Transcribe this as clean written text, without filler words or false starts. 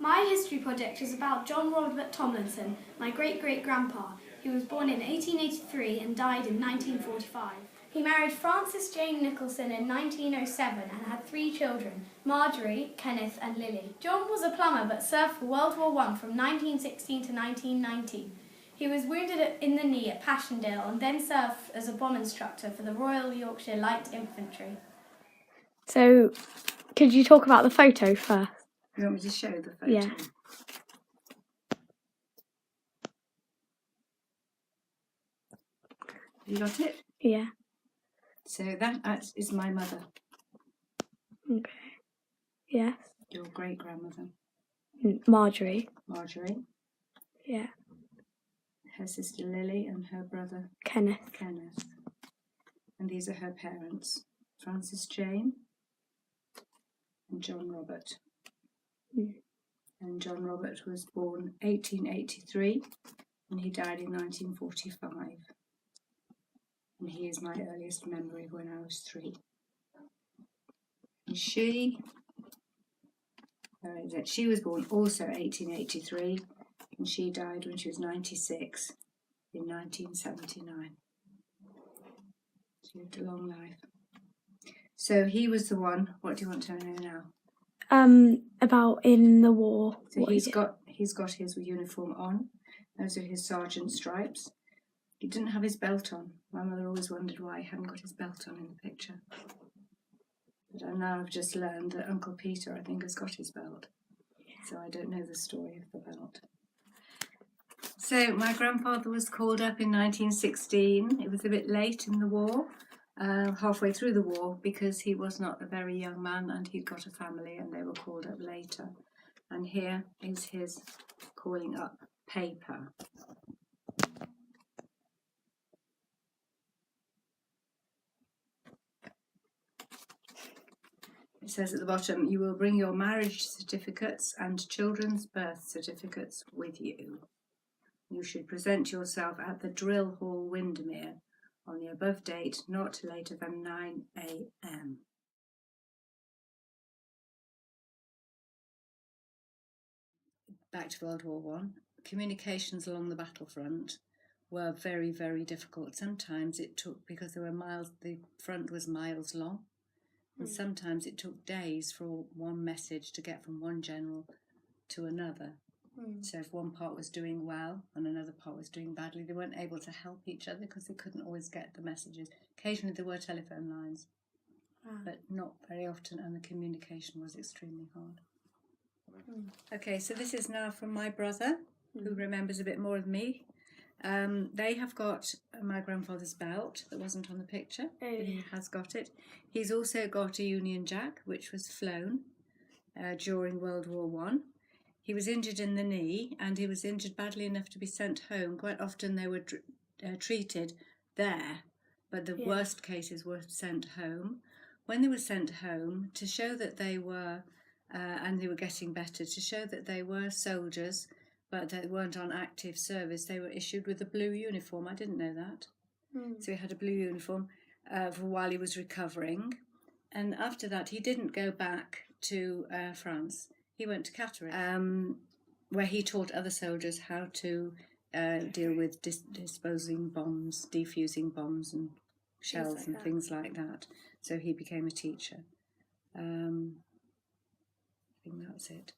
My history project is about John Robert Tomlinson, my great-great-grandpa. He was born in 1883 and died in 1945. He married Frances Jane Nicholson in 1907 and had 3 children, Marjorie, Kenneth and Lily. John was a plumber but served for World War I from 1916 to 1919. He was wounded in the knee at Passchendaele and then served as a bomb instructor for the Royal Yorkshire Light Infantry. So, could you talk about the photo first? You want me to show the photo? Yeah. You got it? Yeah. So that is my mother. Okay. Yes. Your great-grandmother. Marjorie. Marjorie. Yeah. Her sister Lily and her brother Kenneth. And these are her parents, Frances Jane and John Robert. And John Robert was born 1883 and he died in 1945. And he is my earliest memory of when I was 3. And she was born also 1883 and she died when she was 96 in 1979. She lived a long life. So he was the one. What do you want to know now? About in the war. So he's got his uniform on. Those are his sergeant stripes. He didn't have his belt on. My mother always wondered why he hadn't got his belt on in the picture. But now I've just learned that Uncle Peter, I think, has got his belt. So I don't know the story of the belt. So my grandfather was called up in 1916. It was a bit late in the war, halfway through the war, because he was not a very young man and he'd got a family and they were called up later. And here is his calling up paper. It says at the bottom, you will bring your marriage certificates and children's birth certificates with you. You should present yourself at the Drill Hall, Windermere, on the above date, not later than 9 a.m. Back to World War I. Communications along the battlefront were very, very difficult. Sometimes it took, because there were miles, the front was miles long, and sometimes it took days for one message to get from one general to another. So if one part was doing well and another part was doing badly, they weren't able to help each other because they couldn't always get the messages. Occasionally there were telephone lines, but not very often, and the communication was extremely hard. Okay, so this is now from my brother, who remembers a bit more of me. They have got my grandfather's belt that wasn't on the picture, but he has got it. He's also got a Union Jack, which was flown during World War I. He was injured in the knee, and he was injured badly enough to be sent home. Quite often they were treated there, but the worst cases were sent home. When they were sent home, to show that they were, and they were getting better, to show that they were soldiers, but they weren't on active service, they were issued with a blue uniform. I didn't know that. So he had a blue uniform for while he was recovering. And after that, he didn't go back to France. He went to Catterick, where he taught other soldiers how to deal with disposing bombs, defusing bombs and shells and things like that. So he became a teacher. I think that's it.